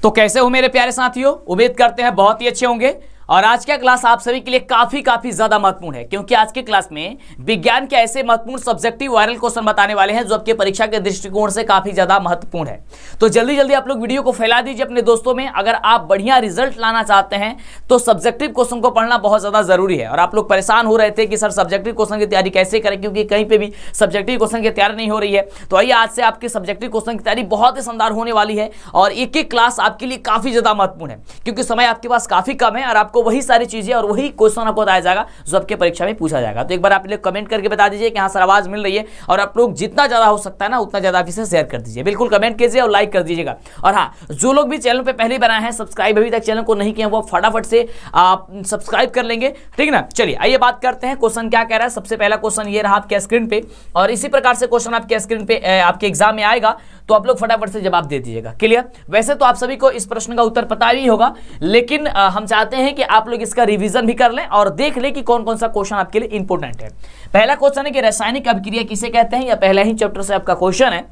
तो कैसे हो मेरे प्यारे साथियों, उम्मीद करते हैं बहुत ही अच्छे होंगे। और आज का क्लास आप सभी के लिए काफी ज्यादा महत्वपूर्ण है, क्योंकि आज के क्लास में विज्ञान के ऐसे महत्वपूर्ण सब्जेक्टिव वायरल क्वेश्चन बताने वाले हैं जो आपके परीक्षा के दृष्टिकोण से काफी ज्यादा महत्वपूर्ण है। तो जल्दी आप लोग वीडियो को फैला दीजिए अपने दोस्तों में। अगर आप बढ़िया रिजल्ट लाना चाहते हैं तो सब्जेक्टिव क्वेश्चन को पढ़ना बहुत ज्यादा जरूरी है। और आप लोग परेशान हो रहे थे कि सर सब्जेक्टिव क्वेश्चन की तैयारी कैसे करें, क्योंकि कहीं पे भी सब्जेक्टिव क्वेश्चन की तैयारी नहीं हो रही है। तो आइए आज से आपके सब्जेक्टिव क्वेश्चन की तैयारी बहुत ही शानदार होने वाली है और एक क्लास आपके लिए काफी ज्यादा महत्वपूर्ण है, क्योंकि समय आपके पास काफी कम है और आपको वही सारी चीजें और वही क्वेश्चन आपको बताया जाएगा जो आपके परीक्षा में पूछा जाएगा। तो एक बार आप लोग कमेंट करके बता दीजिए कि हाँ सर आवाज मिल रही है, और आप लोग जितना ज्यादा हो सकता है ना उतना ज्यादा आप इसे शेयर कर दीजिए। बिल्कुल कमेंट कीजिए और लाइक कर दीजिएगा। और हाँ, जो लोग भी चैनल पे पहले बनाए हैं, सब्सक्राइब अभी तक चैनल को नहीं किए, वो फटाफट से आप सब्सक्राइब कर लेंगे, ठीक ना। चलिए आइए बात करते हैं क्वेश्चन क्या कह रहा है। सबसे पहला क्वेश्चन ये रहा आपके स्क्रीन पे, और इसी प्रकार से क्वेश्चन आपके स्क्रीन पे आपके एग्जाम में आएगा, तो आप लोग फटाफट से जवाब दे दीजिएगा। क्लियर? वैसे तो आप सभी को इस प्रश्न का उत्तर पता ही होगा, लेकिन हम चाहते हैं कि आप लोग इसका रिवीजन भी कर लें और देख लें कि कौन कौन सा क्वेश्चन आपके लिए इंपॉर्टेंट है। पहला क्वेश्चन है कि रासायनिक अभिक्रिया किसे कहते हैं, या पहला ही चैप्टर से आपका क्वेश्चन है।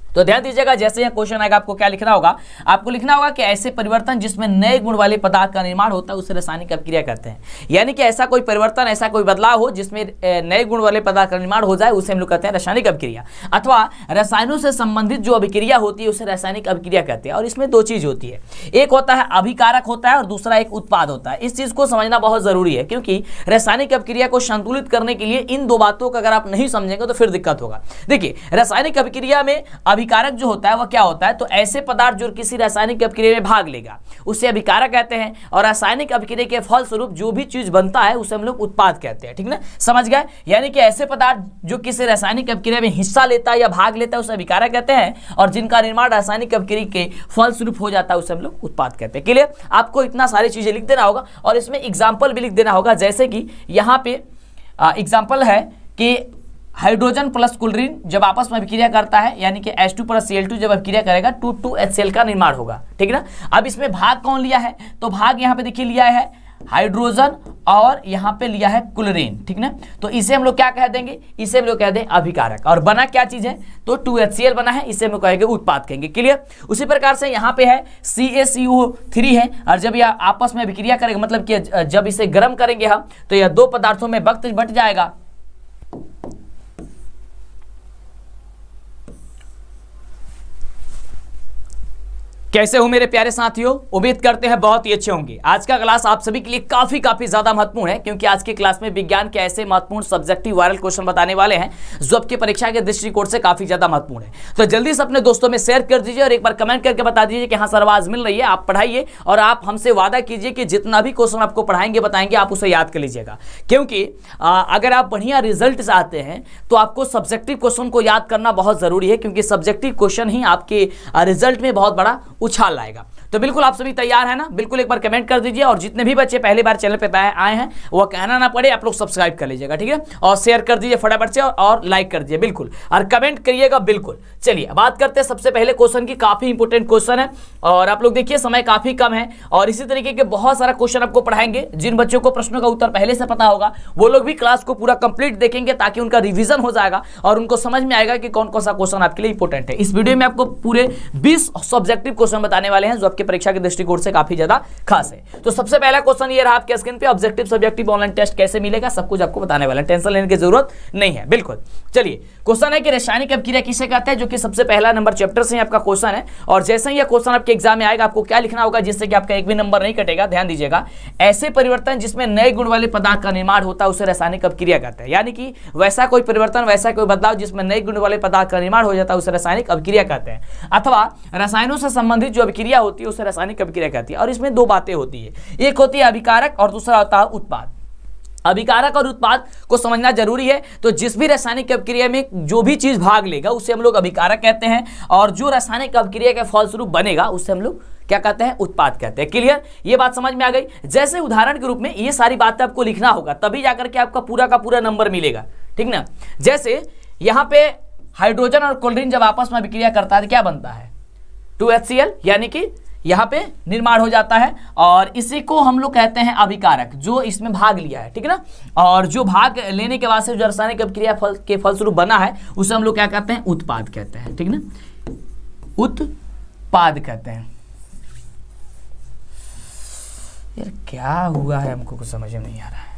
तो ध्यान दीजिएगा, जैसे यह क्वेश्चन आएगा आपको क्या लिखना होगा, आपको लिखना होगा कि ऐसे परिवर्तन जिसमें नए गुण वाले पदार्थ का निर्माण होता है उसे रासायनिक अभिक्रिया कहते हैं। यानी कि ऐसा कोई परिवर्तन, ऐसा कोई बदलाव हो जिसमें नए गुण वाले पदार्थ का निर्माण हो जाए, उसे हम लोग कहते हैं रासायनिक अभिक्रिया। अथवा रसायनों से संबंधित जो अभिक्रिया होती है उसे रासायनिक अभिक्रिया कहते हैं। और इसमें दो चीज होती है, एक होता है अभिकारक होता है और दूसरा एक उत्पाद होता है। इस चीज को समझना बहुत जरूरी है, क्योंकि रासायनिक अभिक्रिया को संतुलित करने के लिए इन दो बातों को अगर आप नहीं समझेंगे तो फिर दिक्कत होगा। देखिए, रासायनिक अभिक्रिया में अभिकारक जो होता है क्या होता है, तो ऐसे पदार्थ जो किसी रासायनिक अभिक्रिया में भाग लेगा उसे अभिकारक कहते हैं, और रासायनिक अभिक्रिया के फलस्वरूप जो भी चीज बनता है उसे हम लोग उत्पाद कहते हैं, ठीक ना। समझ गए? यानी कि ऐसे पदार्थ जो किसी रासायनिक अभिक्रिया में हिस्सा लेता है या भाग लेता है उसे अभिकारक कहते हैं, और जिनका निर्माण रासायनिक अभिक्रिया के फलस्वरूप हो जाता है उसे हम लोग उत्पाद कहते हैं। क्लियर? आपको इतना सारी चीजें लिख देना होगा और इसमें एग्जाम्पल भी लिख देना होगा। जैसे कि यहाँ पे एग्जाम्पल है कि हाइड्रोजन प्लस क्लोरीन जब आपस में अभिक्रिया करता है, यानी कि H2 प्लस Cl2 जब अभिक्रिया करेगा 2,2HCl का निर्माण होगा, ठीक ना। अब इसमें भाग कौन लिया है, तो भाग यहाँ पे देखिए लिया है हाइड्रोजन और यहाँ पे लिया है क्लोरीन, ठीक ना। तो इसे हम लोग क्या कह देंगे, इसे हम लोग कह देंगे अभिकारक। और बना क्या चीज है, तो 2HCl बना है, इसे हम लोग कहेंगे उत्पाद कहेंगे। क्लियर? उसी प्रकार से यहाँ पे है CaCO3 है, और जब यह आपस में अभिक्रिया करेगा, मतलब कि जब इसे गर्म करेंगे हम, तो यह दो पदार्थों में वक्त बट जाएगा। कैसे हो मेरे प्यारे साथियों, उम्मीद करते हैं बहुत ही अच्छे होंगे। आज का क्लास आप सभी के लिए काफी ज्यादा महत्वपूर्ण है, क्योंकि आज के क्लास में विज्ञान के ऐसे महत्वपूर्ण सब्जेक्टिव वायरल क्वेश्चन बताने वाले हैं जो आपके परीक्षा के दृष्टिकोण से काफी ज्यादा महत्वपूर्ण है। तो जल्दी से अपने दोस्तों में शेयर कर दीजिए और एक बार कमेंट करके बता दीजिए कि हाँ सर आवाज मिल रही है। आप पढ़ाइए और आप हमसे वादा कीजिए कि जितना भी क्वेश्चन आपको पढ़ाएंगे बताएंगे आप उसे याद कर लीजिएगा, क्योंकि अगर आप बढ़िया रिजल्ट चाहते हैं तो आपको सब्जेक्टिव क्वेश्चन को याद करना बहुत जरूरी है, क्योंकि सब्जेक्टिव क्वेश्चन ही आपके रिजल्ट में बहुत बड़ा उछाल लाएगा। तो बिल्कुल आप सभी तैयार है ना? बिल्कुल एक बार कमेंट कर दीजिए, और जितने भी बच्चे पहली बार चैनल पे आए हैं वो कहना ना पड़े, आप लोग सब्सक्राइब कर लीजिएगा, ठीक है। और शेयर कर दीजिए फटाफट से, और लाइक कर दीजिए बिल्कुल, और कमेंट करिएगा बिल्कुल। चलिए बात करते हैं सबसे पहले क्वेश्चन की। काफी इंपोर्टेंट क्वेश्चन है, और आप लोग देखिए समय काफी कम है, और इसी तरीके के बहुत सारा क्वेश्चन आपको पढ़ाएंगे। जिन बच्चों को प्रश्नों का उत्तर पहले से पता होगा वो लोग भी क्लास को पूरा कंप्लीट देखेंगे, ताकि उनका रिविजन हो जाएगा और उनको समझ में आएगा कि कौन कौन सा क्वेश्चन आपके लिए इंपॉर्टेंट है। इस वीडियो में आपको पूरे 20 सब्जेक्टिव क्वेश्चन बताने वाले हैं जो आपके परीक्षा के दृष्टिकोण से काफी ज्यादा खास है। तो सबसे पहला क्वेश्चन ये रहा आपके स्क्रीन पे, ऑब्जेक्टिव सब्जेक्टिव ऑनलाइन टेस्ट कैसे मिलेगा, सब कुछ आपको बताने वाला है, टेंशन लेने की जरूरत नहीं है। बिल्कुल चलिए, क्वेश्चन है कि रासायनिक अभिक्रिया किसे कहते हैं, जो कि सबसे पहला नंबर चैप्टर से आपका क्वेश्चन है। और जैसे ही यह क्वेश्चन आपके एग्जाम में आएगा आपको क्या लिखना होगा, जिससे कि आपका एक भी नंबर नहीं कटेगा। ध्यान दीजिएगा, ऐसे परिवर्तन जिसमें नए गुण वाले पदार्थ का निर्माण होता है उसे रासायनिक अभिक्रिया कहते हैं। यानी कि वैसा कोई परिवर्तन, वैसा कोई बदलाव जिसमें नए गुण वाले पदार्थ का निर्माण हो जाता है उसे रासायनिक अभिक्रिया कहते हैं। अथवा रसायनों से संबंधित जो अभिक्रिया होती है उसे रासायनिक अभिक्रिया कहती है। और इसमें दो बातें होती है, एक होती है अभिकारक और दूसरा होता है उत्पाद। अभिकारक और उत्पाद को समझना जरूरी है। तो जिस भी रासायनिक अभिक्रिया में जो भी चीज भाग लेगा उसे हम लोग अभिकारक कहते हैं, और जो रासायनिक अभिक्रिया के फलस्वरूप बनेगा उसे हम लोग क्या कहते हैं, उत्पाद कहते हैं। क्लियर? ये बात समझ में आ गई। जैसे उदाहरण के रूप में ये सारी बातें आपको लिखना होगा, तभी जाकर के आपका पूरा का पूरा नंबर मिलेगा, ठीक ना। जैसे यहाँ पे हाइड्रोजन और क्लोरीन जब आपस में अभिक्रिया करता है क्या बनता है, 2HCl, यानी कि यहाँ पे निर्माण हो जाता है, और इसी को हम लोग कहते हैं अभिकारक, जो इसमें भाग लिया है, ठीक है ना। और जो भाग लेने के बाद से जो रासायनिक अभिक्रिया के फलस्वरूप बना है उसे हम लोग क्या कहते हैं, उत्पाद कहते हैं, ठीक है ना, उत्पाद कहते हैं। यार क्या हुआ है, हमको कुछ समझ में नहीं आ रहा है।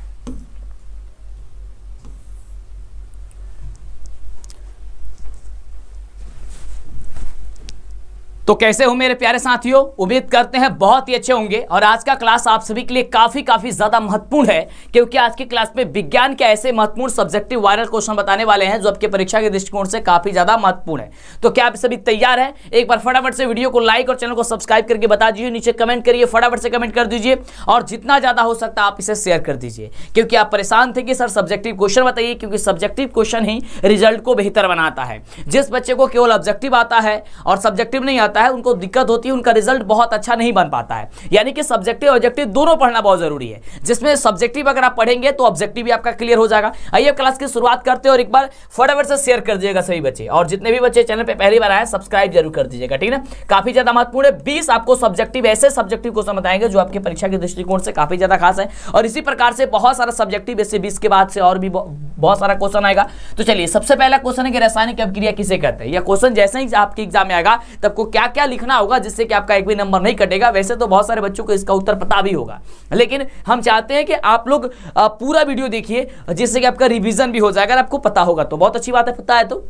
तो कैसे हो मेरे प्यारे साथियों, उम्मीद करते हैं बहुत ही अच्छे होंगे। और आज का क्लास आप सभी के लिए काफी ज्यादा महत्वपूर्ण है, क्योंकि आज की क्लास में विज्ञान के ऐसे महत्वपूर्ण सब्जेक्टिव वायरल क्वेश्चन बताने वाले हैं जो आपके परीक्षा के दृष्टिकोण से काफी ज्यादा महत्वपूर्ण है। तो क्या आप सभी तैयार हैं? एक बार फटाफट से वीडियो को लाइक और चैनल को सब्सक्राइब करके बता दीजिए, नीचे कमेंट करिए, फटाफट से कमेंट कर दीजिए और जितना ज्यादा हो सकता है आप इसे शेयर कर दीजिए, क्योंकि आप परेशान थे कि सर सब्जेक्टिव क्वेश्चन बताइए, क्योंकि सब्जेक्टिव क्वेश्चन ही रिजल्ट को बेहतर बनाता है। जिस बच्चे को केवल ऑब्जेक्टिव आता है और सब्जेक्टिव नहीं आता है, उनको दिक्कत होती है, उनका रिजल्ट बहुत अच्छा नहीं बन पाता है। यानी कि सब्जेक्टिव ऑब्जेक्टिव दोनों पढ़ना बहुत जरूरी है, जिसमें सब्जेक्टिव अगर आप पढ़ेंगे तो ऑब्जेक्टिव भी आपका क्लियर हो जाएगा। आइए क्लास की शुरुआत करते हैं और एक बार फटाफट से शेयर कर दीजिएगा सभी बच्चे, और जितने भी बच्चे चैनल पे पहली बार आए सब्सक्राइब जरूर कर दीजिएगा, ठीक है। काफी ज्यादा महत्वपूर्ण है। 20 आपको सब्जेक्टिव ऐसे सब्जेक्टिव क्वेश्चन बताएंगे जो आपकी परीक्षा के दृष्टिकोण से काफी ज्यादा खास है, और इसी प्रकार से बहुत सारा सब्जेक्टिव ऐसे 20 के बाद से और भी बहुत सारा क्वेश्चन आएगा। तो चलिए सबसे पहला क्वेश्चन है कि रासायनिक अभिक्रिया किसे कहते हैं। यह क्वेश्चन जैसे ही आपके एग्जाम में आएगा तब को क्या क्या लिखना होगा जिससे कि आपका एक भी नंबर नहीं कटेगा। वैसे तो बहुत सारे बच्चों को इसका उत्तर पता भी होगा, लेकिन हम चाहते हैं कि आप लोग पूरा वीडियो देखिए जिससे कि आपका रिवीजन भी हो जाएगा। अगर आपको पता होगा तो बहुत अच्छी बात है, पता है तो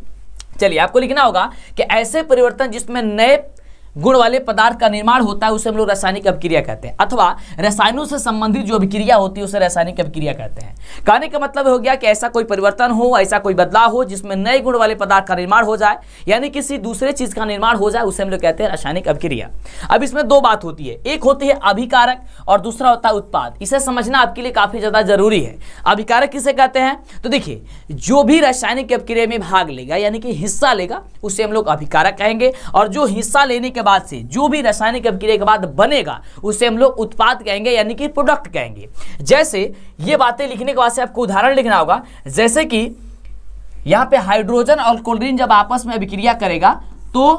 चलिए आपको लिखना होगा कि ऐसे परिवर्तन जिसमें नए गुण वाले पदार्थ का निर्माण होता है उसे हम लोग रासायनिक अभिक्रिया कहते हैं, अथवा रसायनों से संबंधित जो अभिक्रिया होती है उसे रासायनिक अभिक्रिया कहते हैं। कहने का मतलब हो गया कि ऐसा कोई परिवर्तन हो, ऐसा कोई बदलाव हो जिसमें नए गुण वाले पदार्थ का निर्माण हो जाए, यानी किसी दूसरे चीज का निर्माण हो जाए, उसे हम लोग कहते हैं रासायनिक अभिक्रिया। अब इसमें दो बात होती है, एक होती है अभिकारक और दूसरा होता है उत्पाद। इसे समझना आपके लिए काफी ज्यादा जरूरी है। अभिकारक किसे कहते हैं? तो देखिए जो भी रासायनिक अभिक्रिया में भाग लेगा यानी कि हिस्सा लेगा उसे हम लोग अभिकारक कहेंगे, और जो हिस्सा लेने के बाद से जो भी रासायनिक अभिक्रिया के बाद बनेगा उसे हम लोग उत्पाद कहेंगे, यानी कि प्रोडक्ट कहेंगे। जैसे ये बातें लिखने के बाद से आपको उदाहरण लिखना होगा, जैसे कि यहां पे हाइड्रोजन और क्लोरीन जब आपस में अभिक्रिया करेगा तो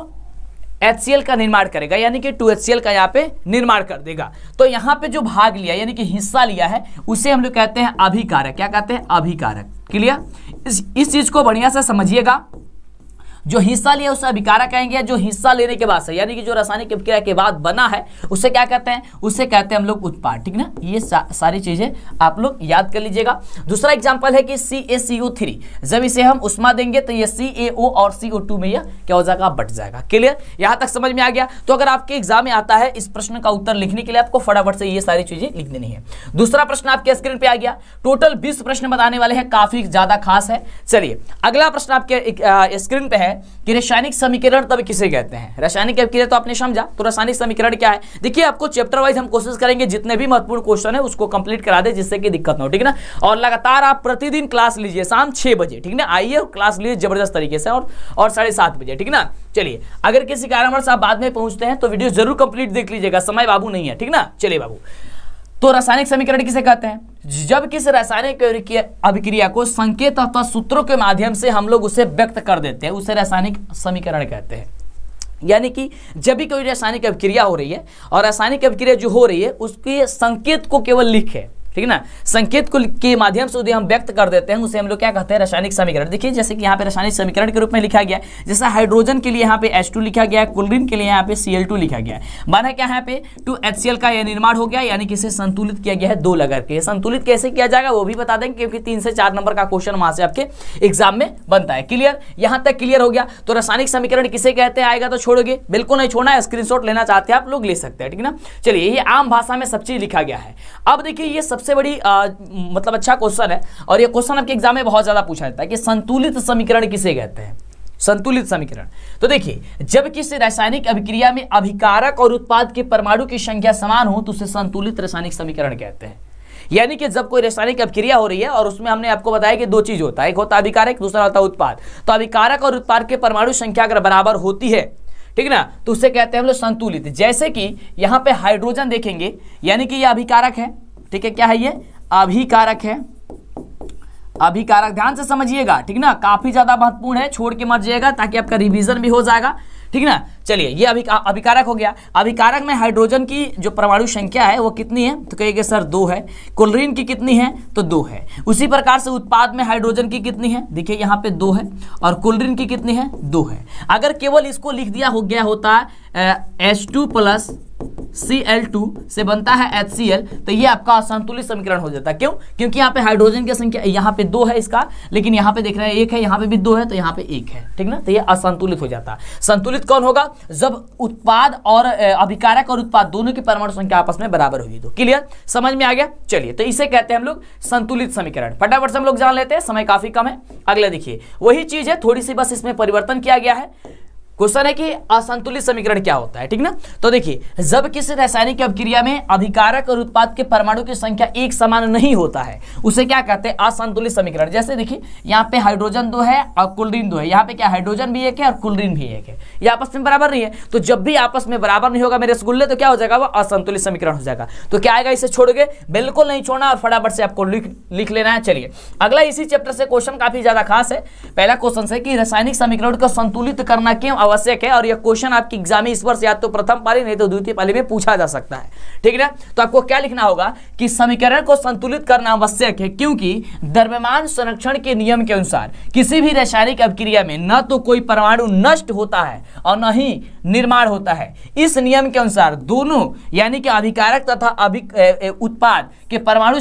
HCl का निर्माण करेगा, यानी कि 2HCl का यहाँ पे निर्माण कर देगा। तो यहाँ पे जो भाग लिया यानी कि हिस्सा लिया है उसे हम लोग कहते हैं अभिकारक। क्या कहते हैं? अभिकारक। क्लियर? इस चीज को बढ़िया से समझिएगा। जो हिस्सा लिया उसे अभिकारक कहेंगे, जो हिस्सा लेने के बाद से यानी कि जो रासायनिक अभिक्रिया के बाद बना है उसे क्या कहते हैं? उसे कहते हैं हम लोग उत्पाद, ठीक ना। ये सारी चीजें आप लोग याद कर लीजिएगा। दूसरा एग्जांपल है कि CaCO3, जब इसे हम उष्मा देंगे तो ये CaO और CO2 में यह क्या हो जाएगा? बट जाएगा। क्लियर? यहां तक समझ में आ गया? तो अगर आपके एग्जाम में आता है इस प्रश्न का उत्तर लिखने के लिए आपको फटाफट से ये सारी चीजें लिख देनी है। दूसरा प्रश्न आपके स्क्रीन पे आ गया। टोटल 20 प्रश्न बताने वाले हैं, काफी ज्यादा खास है। चलिए अगला प्रश्न आपके स्क्रीन पे है कि रासायनिक समीकरण तब किसे कहते हैं। रासायनिक अभिक्रिया तो आपने समझा, तो रासायनिक समीकरण क्या है? देखिए आपको चैप्टर वाइज हम कोशिश करेंगे जितने भी महत्वपूर्ण क्वेश्चन है उसको कंप्लीट करा दे जिससे कि दिक्कत ना हो, ठीक ना। और लगातार आप प्रतिदिन क्लास लीजिए शाम 6 बजे, ठीक ना। आइए और क्लास लीजिए जबरदस्त तरीके से, और 7:30 बजे, ठीक ना। चलिए अगर किसी कारणवश आप बाद में पहुंचते हैं तो वीडियो जरूर कंप्लीट देख लीजिएगा, समय बाबू नहीं है, ठीक ना। चलिए बाबू, तो रासायनिक समीकरण किसे कहते हैं? जब किसी रासायनिक अभिक्रिया को संकेत अथवा सूत्रों के माध्यम से हम लोग उसे व्यक्त कर देते हैं उसे रासायनिक समीकरण कहते हैं। यानी कि जब भी कोई रासायनिक अभिक्रिया हो रही है और रासायनिक अभिक्रिया जो हो रही है उसके संकेत को केवल लिखे, ठीक है ना, संकेत को के माध्यम से यदि हम व्यक्त कर देते हैं उसे हम लोग क्या कहते हैं? रासायनिक समीकरण। देखिए जैसे कि यहाँ पे रासायनिक समीकरण के रूप में लिखा गया है, जैसे हाइड्रोजन के लिए यहाँ पे H2 लिखा गया है, क्लोरीन के लिए यहाँ पे Cl2 लिखा गया है। माना क्या यहाँ पे 2HCl का यह निर्माण हो गया, यानी कि इसे संतुलित किया गया है 2 लगा के। संतुलित कैसे किया जाएगा वो भी बता देंगे, क्योंकि 3 से 4 नंबर का क्वेश्चन वहां से आपके एग्जाम में बनता है। क्लियर? यहाँ तक क्लियर हो गया। तो रासायनिक समीकरण किसे कहते हैं आएगा तो छोड़ोगे, बिल्कुल नहीं छोड़ना है। स्क्रीनशॉट लेना चाहते हैं आप लोग ले सकते हैं, ठीक ना। चलिए ये आम भाषा में सब चीज लिखा गया है। अब देखिए ये सबसे बड़ी मतलब अच्छा क्वेश्चन है, और ये क्वेश्चन आपके एग्जाम में बहुत ज्यादा पूछा जाता है कि संतुलित समीकरण किसे कहते हैं? संतुलित समीकरण। तो देखिए जब किसी रासायनिक अभिक्रिया में अभिकारक और उत्पाद के परमाणु की संख्या समान हो तो उसे संतुलित रासायनिक समीकरण कहते हैं। यानी कि जब कोई रासायनिक अभिक्रिया हो रही है और उसमें हमने आपको बताया कि 2 चीज होता है, एक होता है अभिकारक, दूसरा होता है उत्पाद। तो अभिकारक और उत्पाद के परमाणु संख्या अगर बराबर होती है, ठीक ना, तो उसे कहते हैं हम लोग संतुलित। जैसे कि यहाँ पे हाइड्रोजन देखेंगे, यानी कि यह अभिकारक है, ठीक है। क्या है ये? अभिकारक है। अभिकारक ध्यान से समझिएगा, ठीक ना, काफी ज्यादा महत्वपूर्ण है, छोड़ के मत जाइएगा ताकि आपका रिवीजन भी हो जाएगा, ठीक ना। चलिए ये अभिकारक हो गया। अभिकारक में हाइड्रोजन की जो परमाणु संख्या है वो कितनी है? तो कहिएगा सर 2 है। क्लोरीन की कितनी है? तो 2 है। उसी प्रकार से उत्पाद में हाइड्रोजन की कितनी है? देखिए यहाँ पे 2 है, और क्लोरीन की कितनी है? 2 है। अगर केवल इसको लिख दिया हो गया होता H2 प्लस Cl2 से बनता है HCl, तो ये आपका असंतुलित समीकरण हो जाता है। क्यों? क्योंकि यहाँ पे हाइड्रोजन की संख्या यहाँ पे 2 है इसका, लेकिन यहाँ पे देख रहे हैं 1 है, यहाँ पे भी 2 है, तो यहाँ पे 1 है, ठीक ना। तो ये असंतुलित हो जाता है। संतुलित कौन होगा? जब उत्पाद और अभिकारक और उत्पाद दोनों की परमाणु संख्या आपस में बराबर होगी। तो क्लियर, समझ में आ गया? चलिए, तो इसे कहते हैं हम लोग संतुलित समीकरण। फटाफट से हम लोग जान लेते हैं, समय काफी कम है। अगला देखिए, वही चीज है, थोड़ी सी बस इसमें परिवर्तन किया गया है। क्वेश्चन है कि असंतुलित समीकरण क्या होता है, ठीक ना। तो देखिए, जब किसी रासायनिक अभिक्रिया में अभिकारक और उत्पाद के परमाणु की संख्या एक समान नहीं होता है, उसे क्या कहते हैं? असंतुलित समीकरण। जैसे देखिए, यहाँ पे हाइड्रोजन 2 है और क्लोरीन 2 है, यहाँ पे क्या हाइड्रोजन भी 1 है और क्लोरीन भी 1 है, ये आपस में बराबर नहीं है। तो जब भी आपस में बराबर नहीं होगा मेरे रसगुल्ले, तो क्या हो जाएगा? वो असंतुलित समीकरण हो जाएगा। तो क्या आएगा? इसे छोड़ोगे? बिल्कुल नहीं छोड़ना और फटाफट से आपको लिख लेना है। चलिए, अगला इसी चैप्टर से क्वेश्चन काफी ज्यादा खास है। पहला क्वेश्चन है कि रासायनिक समीकरण को संतुलित करना क्यों आवश्यक है, और यह क्वेश्चन आपकी एग्जाम में इस वर्ष या तो प्रथम पाली नहीं तो द्वितीय पाली में पूछा जा सकता है, ठीक है ना। तो आपको क्या लिखना होगा कि समीकरण को संतुलित करना आवश्यक है क्योंकि द्रव्यमान संरक्षण के नियम के अनुसार किसी भी रासायनिक अभिक्रिया में न तो कोई परमाणु नष्ट होता है और न ही निर्माण होता है। इस नियम के अनुसार दोनों यानी कि अभिकारक तथा उत्पाद के परमाणु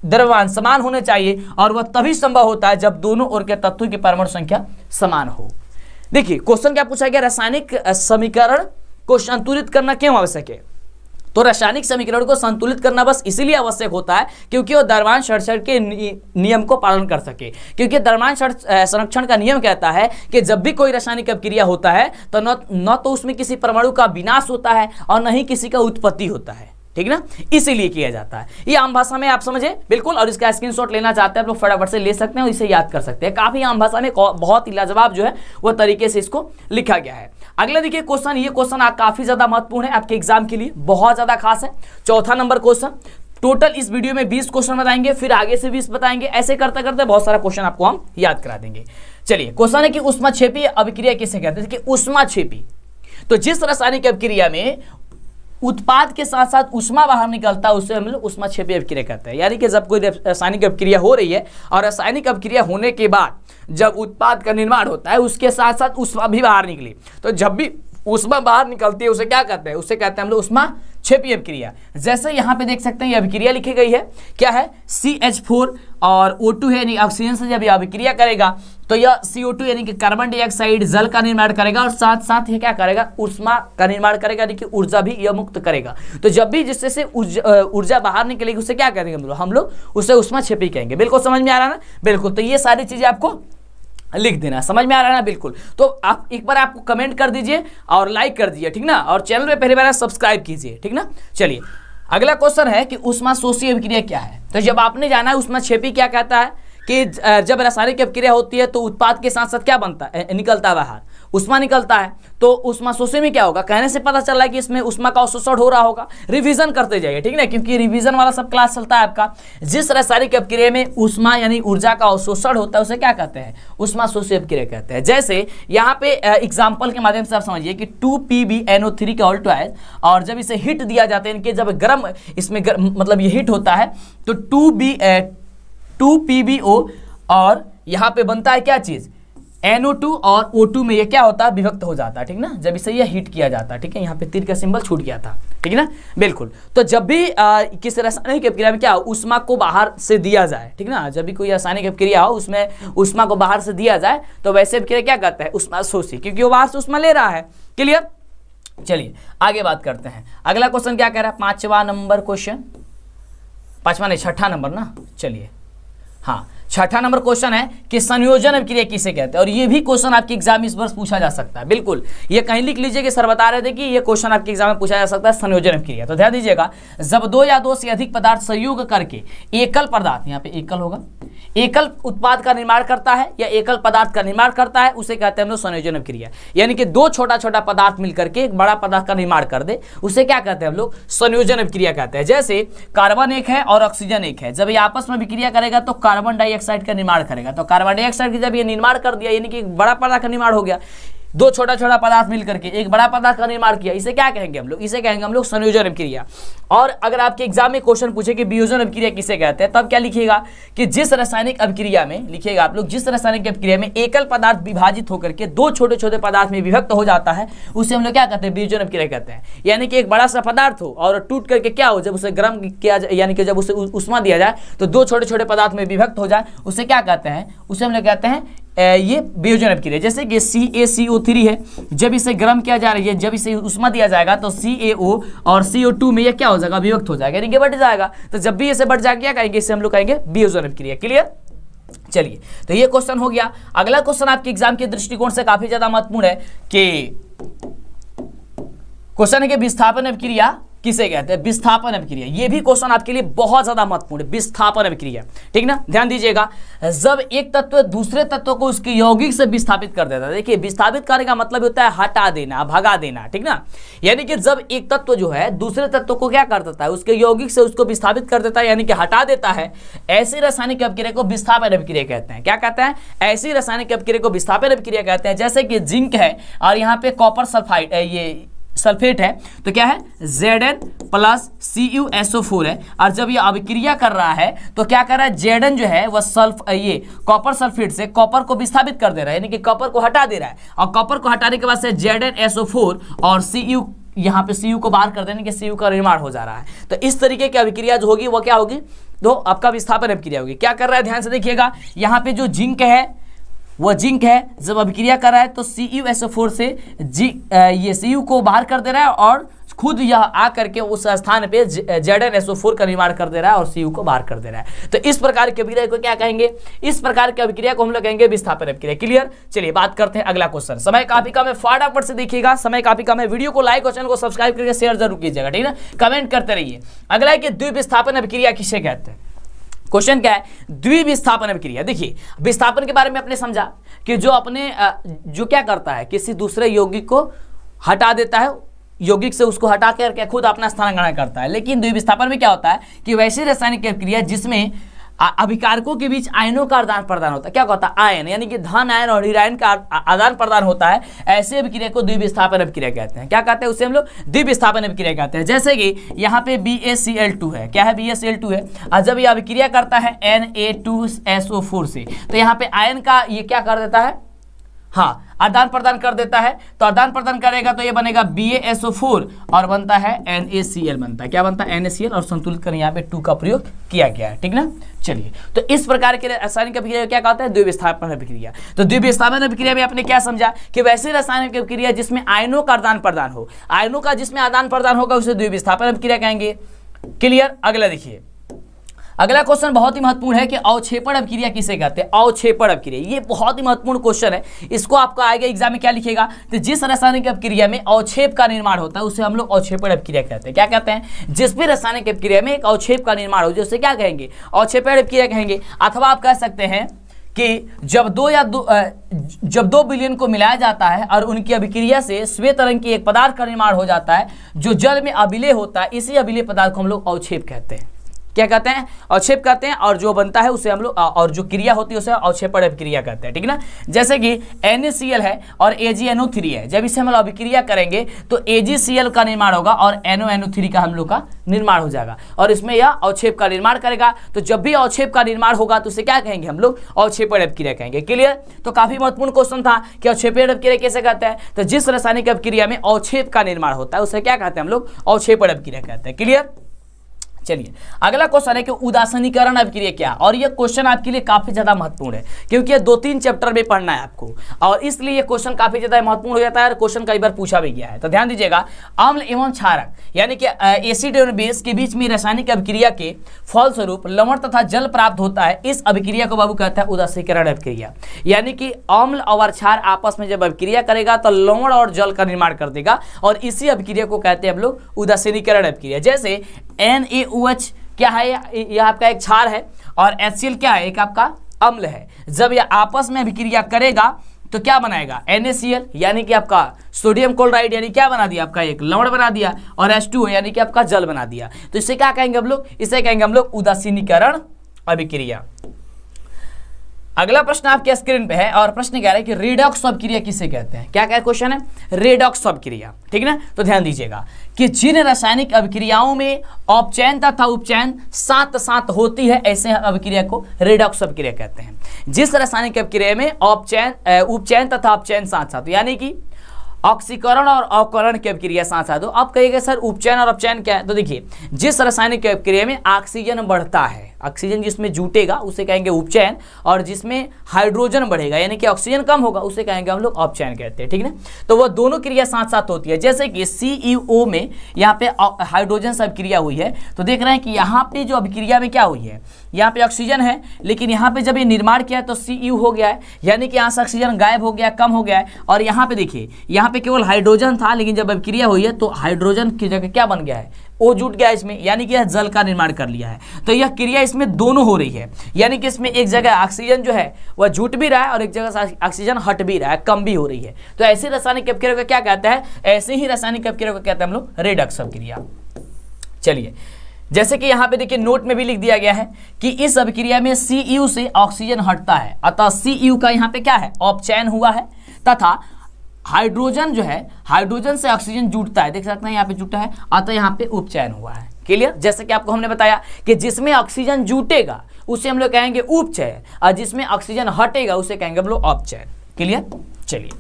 द्रव्यमान समान होने चाहिए, और वह तभी संभव होता है जब दोनों ओर के तत्वों की परमाणु संख्या समान हो। देखिए, क्वेश्चन क्या पूछा गया? रासायनिक समीकरण को संतुलित करना क्यों आवश्यक है? तो रासायनिक समीकरण को संतुलित करना बस इसीलिए आवश्यक होता है क्योंकि वो द्रव्यमान संरक्षण के नियम को पालन कर सके। क्योंकि द्रव्यमान संरक्षण का नियम कहता है कि जब भी कोई रासायनिक अभिक्रिया होता है तो न तो उसमें किसी परमाणु का विनाश होता है और न ही किसी का उत्पत्ति होता है, ठीक ना। इसीलिए किया जाता है। ये आम भाषा में आप समझे बिल्कुल, और इसका स्क्रीनशॉट लेना चाहते हैं आप लोग फटाफट से ले सकते हैं और इसे याद कर सकते हैं। काफी आम भाषा में बहुत ही लाजवाब जो है वो तरीके से इसको लिखा गया है। अगला देखिए क्वेश्चन, ये क्वेश्चन काफी ज्यादा महत्वपूर्ण है आपके एग्जाम के लिए, बहुत ज्यादा खास है। चौथा नंबर क्वेश्चन। टोटल इस वीडियो में 20 क्वेश्चन बताएंगे, फिर आगे से 20 बताएंगे, ऐसे करते करते बहुत सारा क्वेश्चन आपको हम याद करा देंगे। चलिए, क्वेश्चन है कि ऊष्माक्षेपी अभिक्रिया किसे कहते हैं? कि ऊष्माक्षेपी, तो जिस रासायनिक अभिक्रिया में उत्पाद के साथ साथ ऊष्मा बाहर निकलता है उसे हम लोग ऊष्माक्षेपी अभिक्रिया कहते हैं। यानी कि जब कोई रासायनिक अभिक्रिया हो रही है और रासायनिक अभिक्रिया होने के बाद जब उत्पाद का निर्माण होता है उसके साथ साथ ऊष्मा भी बाहर निकली, तो जब भी ऊष्मा बाहर निकलती है उसे क्या कहते हैं? उसे कहते हैं हम लोग ऊष्माक्षेपी अभिक्रिया। जैसे यहाँ पे देख सकते हैं ये अभिक्रिया लिखी गई है, क्या है? CH4 और O2 है, यानी ऑक्सीजन से जब यह अभिक्रिया करेगा तो यह CO2 यानी कि कार्बन डाइऑक्साइड जल का निर्माण करेगा और साथ साथ ये क्या करेगा? ऊष्मा का निर्माण करेगा, यानी कि ऊर्जा भी यह मुक्त करेगा। तो जब भी जिससे से ऊर्जा बाहर निकलेगी उसे क्या कहेंगे? हम लोग उसे ऊष्माक्षेपी कहेंगे। बिल्कुल समझ में आ रहा है ना? बिल्कुल। तो ये सारी चीजें आपको लिख देना, समझ में आ रहा है ना? बिल्कुल। तो आप एक बार आपको कमेंट कर दीजिए और लाइक कर दीजिए, ठीक ना। और चैनल पे पहली बार सब्सक्राइब कीजिए, ठीक ना। चलिए, अगला क्वेश्चन है कि ऊष्माशोषी अभिक्रिया क्या है? तो जब आपने जाना है ऊष्माक्षेपी क्या कहता है कि जब रासायनिक अभिक्रिया होती है तो उत्पाद के साथ साथ क्या बनता है? निकलता है बाहर, ऊष्मा निकलता है। तो ऊष्माशोषी में क्या होगा? कहने से पता चल रहा है कि इसमें ऊष्मा का अवशोषण हो रहा होगा। रिवीजन करते जाइए, ठीक ना, क्योंकि रिवीजन वाला सब क्लास चलता है आपका। जिस रासायनिक अभिक्रिया में ऊष्मा यानी ऊर्जा का अवशोषण होता है उसे क्या कहते हैं? ऊष्माशोषी अभिक्रिया कहते हैं। जैसे यहाँ पे एग्जाम्पल के माध्यम से आप समझिए कि 2PbNO3 का ऑल्टोआइड, और जब इसे हिट दिया जाता है, इनके जब गर्म इसमें मतलब ये हिट होता है तो 2PbO और यहाँ पे बनता है क्या चीज? NO2 और O2 में ये क्या होता है? विभक्त हो जाता है, ठीक ना, जब इसे ये हीट किया जाता है, ठीक है। यहाँ पे तीर का सिंबल छूट गया था, ठीक है ना। बिल्कुल। तो जब भी किसी रासायनिक अभिक्रिया में क्या ऊष्मा को बाहर से दिया जाए, ठीक ना, जब भी कोई रासायनिक अभिक्रिया हो उसमें ऊष्मा को बाहर से दिया जाए तो वैसे अभिक्रिया क्या कहता है? ऊष्माशोषी, क्योंकि वो बाहर से ऊष्मा ले रहा है। क्लियर? चलिए आगे बात करते हैं। अगला क्वेश्चन क्या कह रहा है? 5वां नंबर क्वेश्चन, 5वां नहीं 6ठा नंबर ना। चलिए, हाँ, 6ठा नंबर क्वेश्चन है कि संयोजन अभिक्रिया किसे कहते हैं? और ये भी क्वेश्चन आपके एग्जाम इस वर्ष पूछा जा सकता है। बिल्कुल, ये कहीं लिख लीजिए कि सर बता रहे थे कि ये क्वेश्चन आपके एग्जाम में पूछा जा सकता है, संयोजन अभिक्रिया। तो ध्यान दीजिएगा, जब 2 या 2 से अधिक पदार्थ संयोग करके एकल पदार्थ, यहाँ पे एकल होगा, एकल उत्पाद का निर्माण करता है या एकल पदार्थ का निर्माण करता है उसे कहते हैं हम लोग संयोजन अभिक्रिया। यानी कि 2 छोटा छोटा पदार्थ मिलकर के एक बड़ा पदार्थ का निर्माण कर दे उसे क्या कहते हैं हम लोग? संयोजन अभिक्रिया कहते हैं। जैसे कार्बन एक है और ऑक्सीजन एक है, जब ये आपस में अभिक्रिया करेगा तो कार्बन डाइऑक्साइड का निर्माण करेगा। तो कार्बन डाइऑक्साइड की जब ये निर्माण कर दिया यानी कि बड़ा पदार्थ का निर्माण हो गया। दो छोटा छोटा पदार्थ मिलकर के एक बड़ा पदार्थ का निर्माण किया, इसे क्या कहेंगे हम लोग? इसे कहेंगे हम लोग संयोजन अभिक्रिया। और अगर आपके एग्जाम में क्वेश्चन पूछे कि वियोजन अभिक्रिया किसे कहते हैं, तब क्या लिखिएगा कि जिस रासायनिक अभिक्रिया में, लिखिएगा आप लोग, जिस रासायनिक अभिक्रिया में एकल पदार्थ विभाजित होकर के दो छोटे छोटे पदार्थ में विभक्त हो जाता है, उसे हम लोग क्या कहते हैं? वियोजन अभिक्रिया कहते हैं। यानी कि एक बड़ा सा पदार्थ हो और टूट करके क्या हो, जब उसे गर्म किया जाए, यानी कि जब उसे उष्मा दिया जाए तो दो छोटे छोटे पदार्थ में विभक्त हो जाए, उसे क्या कहते हैं? उसे हम लोग कहते हैं ये वियोजन अभिक्रिया। जैसे कि CaCO3 है, जब इसे गर्म किया जा रही है, जब इसे उष्मा दिया जाएगा तो CaO और CO2 में ये क्या हो जाएगा? विभक्त हो जाएगा, यानी कि बढ़ जाएगा। तो जब भी इसे बढ़ जाएगा क्या कहेंगे? इसे हम लोग कहेंगे वियोजन अभिक्रिया। क्लियर? चलिए, तो ये क्वेश्चन हो गया। अगला क्वेश्चन आपके एग्जाम के दृष्टिकोण से काफी ज्यादा महत्वपूर्ण है कि क्वेश्चन है कि विस्थापन अभिक्रिया किसे कहते हैं? विस्थापन अभिक्रिया। ये भी क्वेश्चन आपके लिए बहुत ज्यादा महत्वपूर्ण है, विस्थापन अभिक्रिया। ठीक ना, ध्यान दीजिएगा। जब एक तत्व दूसरे तत्व को उसके यौगिक से विस्थापित कर देता है, देखिए विस्थापित करने का मतलब होता है हटा देना, भगा देना। ठीक ना, यानी कि जब एक तत्व जो है दूसरे तत्व को क्या कर देता है? उसके यौगिक से उसको विस्थापित कर देता है, यानी कि हटा देता है। ऐसी रासायनिक अभिक्रिया को विस्थापन अभिक्रिया कहते हैं। क्या कहते हैं? ऐसी रासायनिक अभिक्रिया को विस्थापन अभिक्रिया कहते हैं। जैसे कि जिंक है और यहाँ पे कॉपर सल्फाइड, ये सल्फेट है, तो क्या है? Zn प्लस CuSO4 है। और जब ये अभिक्रिया कर रहा है तो क्या कर रहा है? Zn जो है वह ये कॉपर सल्फेट से कॉपर को विस्थापित कर दे रहा है, यानी कि कॉपर को हटा दे रहा है। और कॉपर को हटाने के बाद से ZnSO4 और Cu, यहाँ पे Cu को बाहर कर देने के Cu का निर्माण हो जा रहा है। तो इस तरीके की अभिक्रिया जो होगी वो क्या होगी? तो आपका विस्थापन अभिक्रिया होगी। क्या कर रहा है? ध्यान से देखिएगा, यहाँ पे जो जिंक है वह जिंक है, जब अभिक्रिया कर रहा है तो CuSO4 से ये Cu को बाहर कर दे रहा है और खुद यह आकर के उस स्थान पे ZnSO4 का निर्माण कर दे रहा है और Cu को बाहर कर दे रहा है। तो इस प्रकार की अभिक्रिया को क्या कहेंगे? इस प्रकार की अभिक्रिया को हम लोग कहेंगे विस्थापन अभिक्रिया। क्लियर? चलिए बात करते हैं अगला क्वेश्चन। समय काफी कम है, फटाफट से देखिएगा, समय काफी कम है। वीडियो को लाइक और चैनल को सब्सक्राइब करके शेयर जरूर कीजिएगा, ठीक है ना, कमेंट करते रहिए। अगला है कि द्विविस्थापन अभिक्रिया किसे कहते हैं? क्वेश्चन क्या है? द्विविस्थापन अभिक्रिया। देखिए, विस्थापन के बारे में आपने समझा कि जो क्या करता है, किसी दूसरे यौगिक को हटा देता है, यौगिक से उसको हटा करके खुद अपना स्थान ग्रहण करता है। लेकिन द्विविस्थापन में क्या होता है कि वैसी रासायनिक अभिक्रिया जिसमें अभिकारकों के बीच आयनों का आदान प्रदान होता है। क्या होता है? आयन, यानी कि धन आयन और ऋण आयन का आदान प्रदान होता है। ऐसे अभिक्रिया को द्विविस्थापन अभिक्रिया कहते हैं। क्या कहते हैं? उसे हम लोग द्विविस्थापन अभिक्रिया कहते हैं। जैसे कि यहाँ पे BaCl2 है। क्या है? BaCl2 है। और जब ये अभिक्रिया करता है Na2SO4 से, तो यहाँ पे आयन का ये क्या कर देता है? हाँ, आदान प्रदान कर देता है। तो आदान प्रदान करेगा तो ये बनेगा BaSO4 और बनता है NaCl बनता है। क्या बनता है? NaCl, और संतुलित करने यहाँ पे 2 का प्रयोग किया गया है। ठीक ना, चलिए, तो इस प्रकार के रासायनिक अभिक्रिया क्या कहते हैं? द्विविस्थापन अभिक्रिया। तो द्विविस्थापन अभिक्रिया में आपने क्या समझा कि वैसी रासायनिक अभिक्रिया जिसमें आयनों का आदान प्रदान हो, आयनों का जिसमें आदान प्रदान होगा उसे द्विविस्थापन अभिक्रिया कहेंगे। क्लियर? अगला देखिए, अगला क्वेश्चन बहुत ही महत्वपूर्ण है कि अवक्षेपण अभिक्रिया किसे कहते हैं? अवक्षेपण अभिक्रिया, ये बहुत ही महत्वपूर्ण क्वेश्चन है। इसको आपका आएगा एग्जाम में क्या लिखेगा? तो जिस रासायनिक अभिक्रिया में अवक्षेप का निर्माण होता है उसे हम लोग अवक्षेपण अभिक्रिया कहते हैं। क्या कहते हैं? जिस भी रासायनिक अभिक्रिया में एक अवक्षेप का निर्माण हो, उसे क्या कहेंगे? अवक्षेपण अभिक्रिया कहेंगे। अथवा आप कह सकते हैं कि जब दो विलयन को मिलाया जाता है और उनकी अभिक्रिया से श्वेत रंग की एक पदार्थ का निर्माण हो जाता है जो जल में अविलेय होता है, इसी अविलेय पदार्थ को हम लोग अवक्षेप कहते हैं। क्या कहते हैं? अवक्षेप कहते हैं। और जो बनता है उसे हम लोग, और जो क्रिया होती है उसे अवक्षेपण अभिक्रिया कहते हैं। ठीक ना, जैसे कि NaCl है और AgNO3 है। जब इसे हम लोग अभिक्रिया करेंगे तो AgCl का निर्माण होगा और NONO3 का हम लोग का निर्माण हो जाएगा, और इसमें यह अवक्षेप का निर्माण करेगा। तो जब भी अवक्षेप का निर्माण होगा तो उसे क्या कहेंगे? हम लोग अवक्षेपण अभिक्रिया कहेंगे। क्लियर? तो काफी महत्वपूर्ण क्वेश्चन था कि अवक्षेपण अभिक्रिया कैसे कहते हैं? तो जिस रासायनिक अभिक्रिया में अवक्षेप का निर्माण होता है उसे क्या कहते हैं? हम लोग अवक्षेपण अभिक्रिया कहते हैं। क्लियर? चलिए, अगला क्वेश्चन है कि उदासीनीकरण अभिक्रिया क्या? और ये क्वेश्चन आपके लिए काफी ज्यादा महत्वपूर्ण है क्योंकि ये 2-3 चैप्टर में पढ़ना है आपको, और इसलिए ये क्वेश्चन काफी ज्यादा महत्वपूर्ण हो जाता है और क्वेश्चन कई बार पूछा भी गया है। तो ध्यान दीजिएगा, अम्ल एवं क्षारक यानी कि एसिड एवं बेस के बीच में रासायनिक अभिक्रिया के फलस्वरूप लवण तथा जल प्राप्त होता है। इस अभिक्रिया को बाबू कहता है उदासीनीकरण अभिक्रिया। यानी कि अम्ल और क्षार आपस में जब अभिक्रिया करेगा तो लवण और जल का निर्माण कर देगा, और इसी अभिक्रिया को कहते हैं हम लोग उदासीनीकरण अभिक्रिया। जैसे NaOH क्या है? यह आपका एक क्षार है, और HCl क्या है? एक आपका अम्ल है। जब यह आपस में अभिक्रिया करेगा तो क्या बनाएगा? NaCl, यानी कि आपका सोडियम क्लोराइड, यानी क्या बना दिया? आपका एक लवण बना दिया, और H2O यानी कि आपका जल बना दिया। तो इसे क्या कहेंगे हम लोग? इसे कहेंगे हम लोग उदासीनीकरण अभिक्रिया। अगला प्रश्न आपके स्क्रीन पे है और प्रश्न कह रहा है कि रेडॉक्स अपक्रिया किसे कहते हैं। क्या क्या क्वेश्चन है, रेडॉक्स अपक्रिया, ठीक ना। तो ध्यान दीजिएगा कि जिन रासायनिक अभिक्रियाओं में अपचयन तथा उपचयन साथ साथ होती है, ऐसे अभिक्रिया को रेडॉक्स अपक्रिया कहते हैं। जिस रासायनिक अभिक्रिया में उपचयन तथा अपचयन साथ साथ, यानी कि ऑक्सीकरण और अवकरण की अभिक्रिया साथ साथ हो। आप कहिएगा सर उपचयन और अपचयन क्या है, तो देखिए जिस रासायनिक अभिक्रिया में ऑक्सीजन बढ़ता है, ऑक्सीजन जिसमें जुटेगा उसे कहेंगे उपचयन, और जिसमें हाइड्रोजन बढ़ेगा यानी कि ऑक्सीजन कम होगा उसे कहेंगे हम लोग अपचयन कहते हैं, ठीक ना। तो वह दोनों क्रिया साथ साथ होती है। जैसे कि CeO में यहाँ पे हाइड्रोजन से अभिक्रिया हुई है, तो देख रहे हैं कि यहाँ पे जो अभिक्रिया में क्या हुई है, यहाँ पे ऑक्सीजन है, लेकिन यहाँ पे जब ये निर्माण किया है तो CeO हो गया है, यानी कि यहाँ से ऑक्सीजन गायब हो गया, कम हो गया है। और यहाँ पे देखिए यहाँ पे केवल हाइड्रोजन था, लेकिन जब अभिक्रिया हुई है तो हाइड्रोजन की जगह क्या बन गया है, O जुट गया इसमें, यानी कि यह जल का निर्माण कर लिया है। तो यह क्रिया इसमें दोनों हो रही है, यानी कि इसमें एक जगह ऑक्सीजन जो है वह जुट भी रहा है और एक जगह से ऑक्सीजन हट भी रहा है, कम भी हो रही है। तो ऐसी रासायनिक अपक्रिया को क्या कहता है, ऐसे ही रासायनिक अपक्रिया को कहते हैं हम लोग रेडॉक्स अपक्रिया। चलिए, जैसे कि यहाँ पे देखिए नोट में भी लिख दिया गया है कि इस अभिक्रिया में CeO से ऑक्सीजन हटता है, अतः CeO का यहाँ पे क्या है, अपचयन हुआ है, तथा हाइड्रोजन जो है, हाइड्रोजन से ऑक्सीजन जुटता है, देख सकते हैं यहाँ पे जुटा है, अतः यहाँ पे उपचयन हुआ है। क्लियर। जैसे कि आपको हमने बताया कि जिसमें ऑक्सीजन जुटेगा उसे हम लोग कहेंगे उपचयन, और जिसमें ऑक्सीजन हटेगा उसे कहेंगे हम लोग अपचयन। क्लियर। चलिए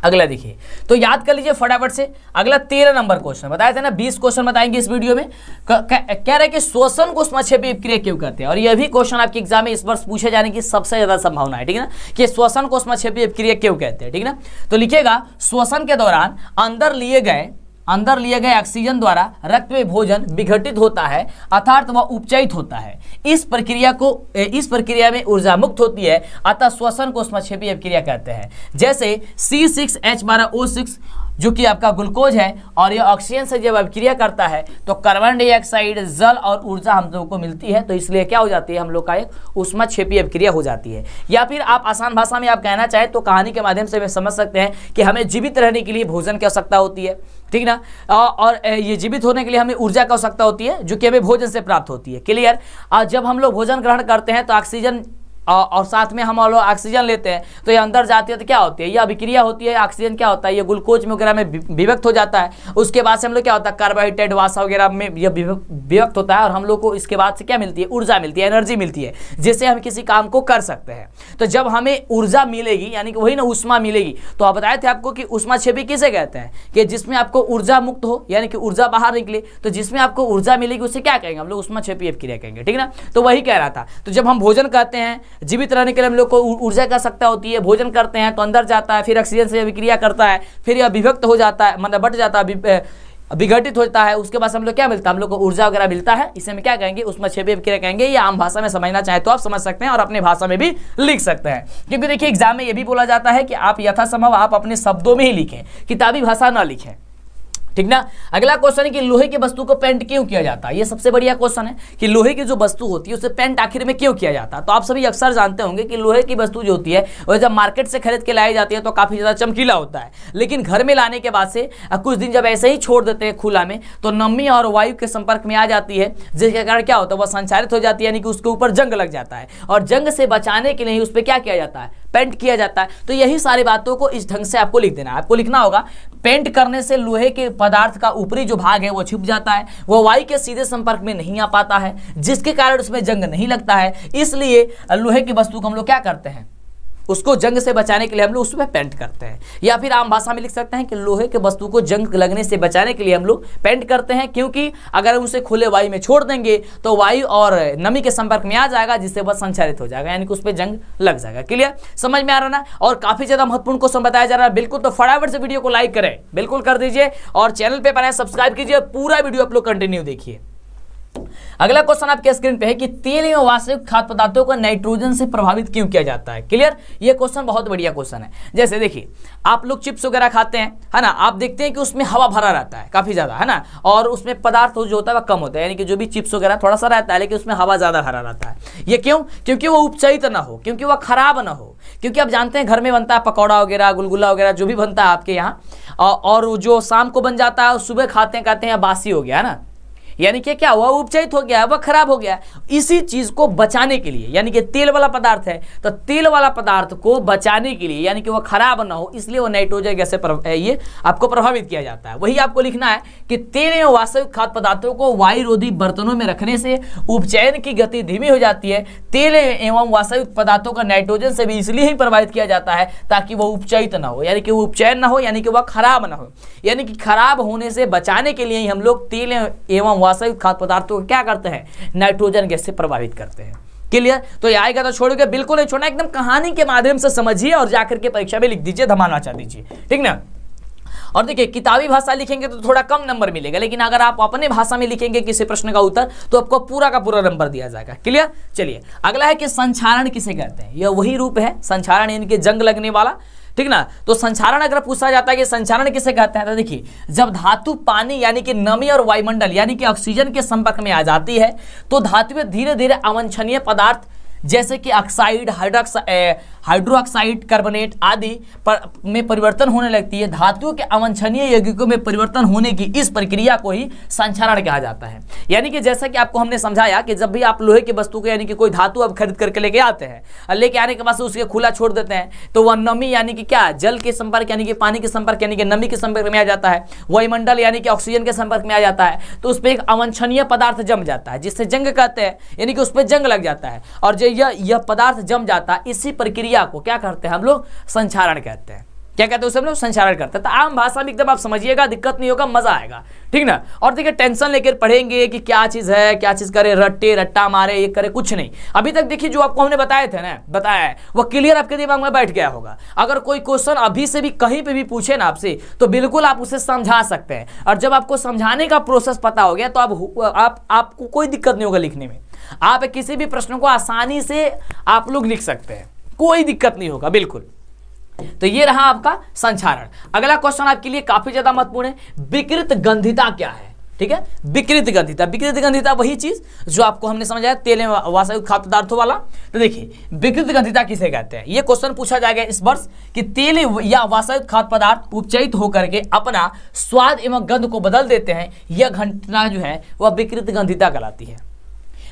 अगला देखिए, तो याद कर लीजिए फटाफट से। अगला 13 नंबर क्वेश्चन, बताया था ना 20 क्वेश्चन बताएंगे इस वीडियो में। कह रहे हैं कि श्वसन को ऊष्माक्षेपी अपक्रिया क्यों कहते हैं, और यह भी क्वेश्चन आपके एग्जाम में इस वर्ष पूछे जाने की सबसे ज्यादा संभावना है, ठीक है ना, कि श्वसन को ऊष्माक्षेपी अपक्रिया क्यों कहते हैं, ठीक ना। तो लिखिएगा श्वसन के दौरान अंदर लिए गए ऑक्सीजन द्वारा रक्त में भोजन विघटित होता है, अर्थात वह उपचयित होता है। इस प्रक्रिया में ऊर्जा मुक्त होती है, अतः श्वसन को ऊष्माक्षेपी अपक्रिया कहते हैं। जैसे C6H12O6 जो कि आपका ग्लूकोज है, और यह ऑक्सीजन से जब अभिक्रिया करता है तो कार्बन डाइऑक्साइड, जल और ऊर्जा हम लोगों को मिलती है, तो इसलिए क्या हो जाती है, हम लोग का एक ऊष्माक्षेपी अपक्रिया हो जाती है। या फिर आप आसान भाषा में आप कहना चाहें तो कहानी के माध्यम से समझ सकते हैं कि हमें जीवित रहने के लिए भोजन की आवश्यकता होती है, ठीक ना, और ये जीवित होने के लिए हमें ऊर्जा की आवश्यकता होती है, जो कि हमें भोजन से प्राप्त होती है। क्लियर। और जब हम लोग भोजन ग्रहण करते हैं तो ऑक्सीजन और साथ में हम लोग ऑक्सीजन लेते हैं, तो ये अंदर जाती है तो क्या होती है, ये अभिक्रिया होती है, ऑक्सीजन क्या होता है, ये ग्लूकोज में वगैरह में विभक्त हो जाता है। उसके बाद से हम लोग क्या होता है, कार्बोहाइड्रेट वसा वगैरह में ये विभक्त होता है, और हम लोग को इसके बाद से क्या मिलती है, ऊर्जा मिलती है, एनर्जी मिलती है, जिससे हम किसी काम को कर सकते हैं। तो जब हमें ऊर्जा मिलेगी, यानी कि वही ना ऊष्मा मिलेगी, तो आप बताए थे आपको कि ऊष्माक्षेपी किसे कहते हैं, कि जिसमें आपको ऊर्जा मुक्त हो, यानी कि ऊर्जा बाहर निकले, तो जिसमें आपको ऊर्जा मिलेगी उसे क्या कहेंगे हम लोग, ऊष्माक्षेपी अपक्रिया कहेंगे, ठीक ना। तो वही कह रहा था। तो जब हम भोजन करते हैं, जीवित रहने के लिए हम लोग को ऊर्जा की आवश्यकता होती है, भोजन करते हैं तो अंदर जाता है, फिर ऑक्सीजन से अभिक्रिया करता है, फिर यह विभक्त हो जाता है, मतलब बट जाता है, विघटित होता है। उसके बाद हम लोग क्या मिलता है, हम लोग को ऊर्जा वगैरह मिलता है, इसे हम क्या कहेंगे, ऊष्माक्षेपी अपक्रिया कहेंगे। या आम भाषा में समझना चाहे तो आप समझ सकते हैं और अपने भाषा में भी लिख सकते हैं, क्योंकि देखिए एग्जाम में यह भी बोला जाता है कि आप यथासंभव आप अपने शब्दों में ही लिखें, किताबी भाषा ना लिखें, ठीक ना। अगला क्वेश्चन है कि लोहे की वस्तु को पेंट क्यों किया जाता है। ये सबसे बढ़िया क्वेश्चन है कि लोहे की जो वस्तु होती है उसे पेंट आखिर में क्यों किया जाता है। तो आप सभी अक्सर जानते होंगे कि लोहे की वस्तु जो होती है वह जब मार्केट से खरीद के लाई जाती है तो काफी ज्यादा चमकीला होता है, लेकिन घर में लाने के बाद से कुछ दिन जब ऐसे ही छोड़ देते हैं खुला में, तो नमी और वायु के संपर्क में आ जाती है, जिसके कारण क्या होता है, वह संचारित हो जाती है, यानी कि उसके ऊपर जंग लग जाता है, और जंग से बचाने के लिए उस पर क्या किया जाता है, पेंट किया जाता है। तो यही सारी बातों को इस ढंग से आपको लिख देना है। आपको लिखना होगा पेंट करने से लोहे के पदार्थ का ऊपरी जो भाग है वो छुप जाता है, वो वायु के सीधे संपर्क में नहीं आ पाता है, जिसके कारण उसमें जंग नहीं लगता है। इसलिए लोहे की वस्तु को हम लोग क्या करते हैं, उसको जंग से बचाने के लिए हम लोग उसमें पेंट करते हैं। या फिर आम भाषा में लिख सकते हैं कि लोहे के वस्तु को जंग लगने से बचाने के लिए हम लोग पेंट करते हैं, क्योंकि अगर उसे खुले वायु में छोड़ देंगे तो वायु और नमी के संपर्क में आ जाएगा, जिससे वह संचारित हो जाएगा, यानी कि उस पर जंग लग जाएगा। क्लियर, समझ में आ रहा ना। और काफी ज्यादा महत्वपूर्ण क्वेश्चन बताया जा रहा है, बिल्कुल। तो फटाफट से वीडियो को लाइक करें, बिल्कुल कर दीजिए, और चैनल पे बनाए सब्सक्राइब कीजिए, पूरा वीडियो आप लोग कंटिन्यू देखिए। अगला क्वेश्चन आपके स्क्रीन पे है कि तेल एवं वास्तविक खाद्य पदार्थों को नाइट्रोजन से प्रभावित क्यों किया जाता है। क्लियर, ये क्वेश्चन बहुत बढ़िया क्वेश्चन है। जैसे देखिए आप लोग चिप्स वगैरह खाते हैं, है ना, आप देखते हैं कि उसमें हवा भरा रहता है काफी ज्यादा, है ना, और उसमें पदार्थ जो होता है वह कम होता है, यानी कि जो भी चिप्स वगैरह थोड़ा सा रहता है, लेकिन उसमें हवा ज्यादा भरा रहता है। ये क्यों, क्योंकि वो उपचयित ना हो, क्योंकि वह खराब ना हो, क्योंकि आप जानते हैं घर में बनता है पकौड़ा वगैरह, गुलगुला वगैरह, जो भी बनता है आपके यहाँ, और जो शाम को बन जाता है सुबह खाते हैं, कहते हैं बासी हो गया, है ना, यानी कि क्या हुआ, उपचयित हो गया, वह खराब हो गया। इसी चीज को बचाने के लिए, यानी कि तेल वाला पदार्थ है तो तेल वाला पदार्थ को बचाने के लिए, यानी कि वह खराब ना हो, इसलिए वो नाइट्रोजन गैस से ये आपको प्रभावित किया जाता है। वही आपको लिखना है कि तेल एवं वास्तविक खाद्य पदार्थों को वायुरोधी बर्तनों में रखने से उपचयन की गति धीमी हो जाती है। तेल एवं वास्तविक पदार्थों का नाइट्रोजन से भी इसलिए ही प्रभावित किया जाता है ताकि वह उपचयित ना हो, यानी कि वो उपचयन ना हो, यानी कि वह खराब ना हो। यानी कि खराब होने से बचाने के लिए ही हम लोग तेल एवं वास्तविक खाद्य पदार्थों को क्या करते हैं, नाइट्रोजन गैस से प्रभावित करते हैं। क्लियर? तो ये आएगा तो छोड़ोगे बिल्कुल नहीं छोड़ना, एकदम कहानी के माध्यम से समझिए और जाकर के परीक्षा में लिख दीजिए, धमाल मचा दीजिए, ठीक ना। और देखिए किताबी भाषा लिखेंगे तो थोड़ा कम नंबर मिलेगा, लेकिन अगर आप अपने भाषा में लिखेंगे किसी प्रश्न का उत्तर तो आपको पूरा का पूरा नंबर दिया जाएगा। क्लियर? चलिए अगला है कि संक्षारण किसे कहते हैं। यह वही रूप है संक्षारण, यानी कि जंग लगने वाला, ठीक ना। तो संक्षारण अगर पूछा जाता है कि संक्षारण किसे कहते हैं, तो देखिए जब धातु पानी यानी कि नमी और वायुमंडल यानी कि ऑक्सीजन के संपर्क में आ जाती है तो धातुएं धीरे धीरे अवांछनीय पदार्थ जैसे कि ऑक्साइड, हाइड्रोक्साइड, कार्बोनेट आदि में परिवर्तन होने लगती है। धातुओं के अवांछनीय यौगिकों में परिवर्तन होने की इस प्रक्रिया को ही संक्षारण कहा जाता है। यानी कि जैसा कि आपको हमने समझाया कि जब भी आप लोहे की वस्तु को यानी कि कोई धातु आप खरीद करके लेके आते हैं और लेके आने के बाद से उसके खुला छोड़ देते हैं तो वह नमी यानी कि क्या, जल के संपर्क यानी कि पानी के संपर्क यानी कि नमी के संपर्क में आ जाता है, वायुमंडल यानी कि ऑक्सीजन के संपर्क में आ जाता है, तो उस पर एक अवांछनीय पदार्थ जम जाता है जिससे जंग कहते हैं, यानी कि उस पर जंग लग जाता है। और जो यह पदार्थ जम जाता है, इसी प्रक्रिया को क्या करते हैं हम लोग, संक्षारण कहते हैं। क्या कहते हैं उसे हम लोग, संक्षारण करते हैं। तो आम भाषा में एकदम आप समझिएगा, दिक्कत नहीं होगा, मजा आएगा, ठीक ना। और देखिए टेंशन लेकर पढ़ेंगे कि क्या चीज है, क्या चीज करे, रट्टा मारे, ये करे, कुछ नहीं। अभी तक देखिए जो आपको हमने बताए थे ना, बताया है वो क्लियर आपके दिमाग में बैठ गया होगा। अगर कोई क्वेश्चन अभी से भी कहीं पे भी पूछे ना आपसे तो बिल्कुल आप उसे समझा सकते हैं। और जब आपको समझाने का प्रोसेस पता हो गया तो आपको कोई दिक्कत नहीं होगा लिखने में। आप किसी भी प्रश्न को आसानी से आप लोग लिख सकते हैं, कोई दिक्कत नहीं होगा बिल्कुल। तो ये रहा आपका संक्षारण। अगला क्वेश्चन आपके लिए काफी ज्यादा महत्वपूर्ण है, विकृत गंधिता क्या है, ठीक है। विकृत गंधिता, विकृत गंधिता वही चीज जो आपको हमने समझाया तेल एवं वास्तविक खाद्य पदार्थों वाला। तो देखिए विकृत गंधिता किसे कहते हैं, ये क्वेश्चन पूछा जाएगा इस वर्ष कि तेल या वास्तविक खाद्य पदार्थ उपचयित होकर के अपना स्वाद एवं गंध को बदल देते हैं, यह घटना जो है वह विकृत गंधिता कहलाती है।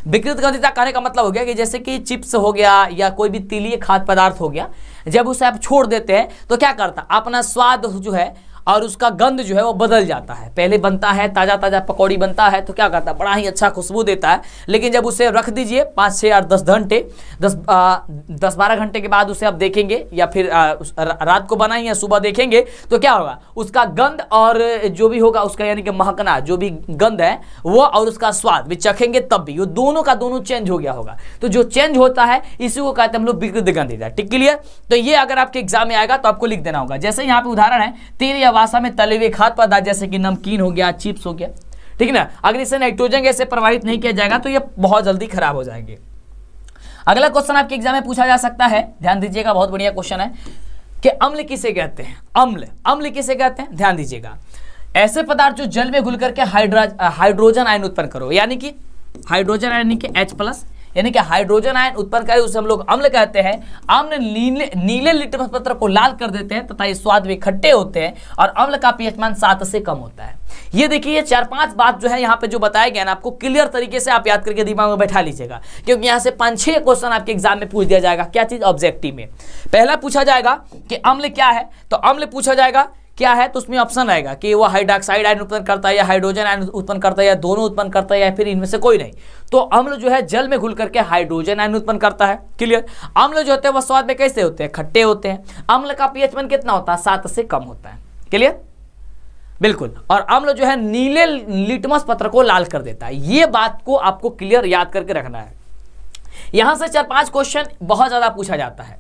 विकृत गंधिता कहने का मतलब हो गया कि जैसे कि चिप्स हो गया या कोई भी तेलीय खाद्य पदार्थ हो गया, जब उसे आप छोड़ देते हैं तो क्या करता, अपना स्वाद जो है और उसका गंध जो है वो बदल जाता है। पहले बनता है ताज़ा ताज़ा पकौड़ी बनता है तो क्या करता है, बड़ा ही अच्छा खुशबू देता है, लेकिन जब उसे रख दीजिए 5, 6 और 10 घंटे 10-12 घंटे के बाद उसे आप देखेंगे या फिर रात को बनाएंगे या सुबह देखेंगे तो क्या होगा, उसका गंध और जो भी होगा उसका यानी कि महकना जो भी गंध है वो और उसका स्वाद भी चखेंगे तब भी वो दोनों का दोनों चेंज हो गया होगा। तो जो चेंज होता है इसी को कहते हैं हम लोग विकृत गंधिता। ठीक क्लियर? तो ये अगर आपके एग्जाम में आएगा तो आपको लिख देना होगा। जैसे यहाँ पे उदाहरण है तेल या वासा में तले हुए खाद्य पदार्थ जैसे कि नमकीन हो गया, चिप्स हो गया, ठीक है ना। अगर इसे नाइट्रोजन गैस से प्रभावित नहीं किया जाएगा तो ये बहुत जल्दी खराब हो जाएंगे। अगला क्वेश्चन आपके एग्जाम में पूछा जा सकता है, ध्यान दीजिएगा, बहुत बढ़िया क्वेश्चन है कि अम्ल किसे कहते हैं। अम्ल किसे कहते हैं, ध्यान दीजिएगा। ऐसे पदार्थ जो जल में घुल करके हाइड्रोजन आयन उत्पन्न करो, यानी कि हाइड्रोजन आयन यानी कि H+, यानी कि हाइड्रोजन आयन उत्पन्न करे उसे हम लोग अम्ल कहते हैं। अम्ल नीले लिटमस पत्र को लाल कर देते हैं तथा ये स्वाद में खट्टे होते हैं और अम्ल का पीएच मान 7 से कम होता है। ये देखिए ये 4-5 बात जो है यहाँ पे जो बताया गया ना, आपको क्लियर तरीके से आप याद करके दिमाग में बैठा लीजिएगा, क्योंकि यहाँ से 5-6 क्वेश्चन आपके एग्जाम में पूछ दिया जाएगा। क्या चीज, ऑब्जेक्टिव में। पहला पूछा जाएगा कि अम्ल क्या है, तो अम्ल पूछा जाएगा क्या है, तो उसमें ऑप्शन आएगा कि वो हाइड्रोक्साइड आयन उत्पन्न करता है या हाइड्रोजन आयन उत्पन्न करता है या दोनों उत्पन्न करता है या फिर इनमें से कोई नहीं। तो अम्ल जो है जल में घुल करके हाइड्रोजन आयन उत्पन्न करता है। क्लियर? अम्ल जो होते हैं वह स्वाद में कैसे होते हैं, खट्टे होते हैं। अम्ल का पीएच मान कितना होता है, 7 से कम होता है। क्लियर? बिल्कुल। और अम्ल जो है नीले लिटमस पत्र को लाल कर देता है। ये बात को आपको क्लियर याद करके रखना है। यहां से 4-5 क्वेश्चन बहुत ज्यादा पूछा जाता है,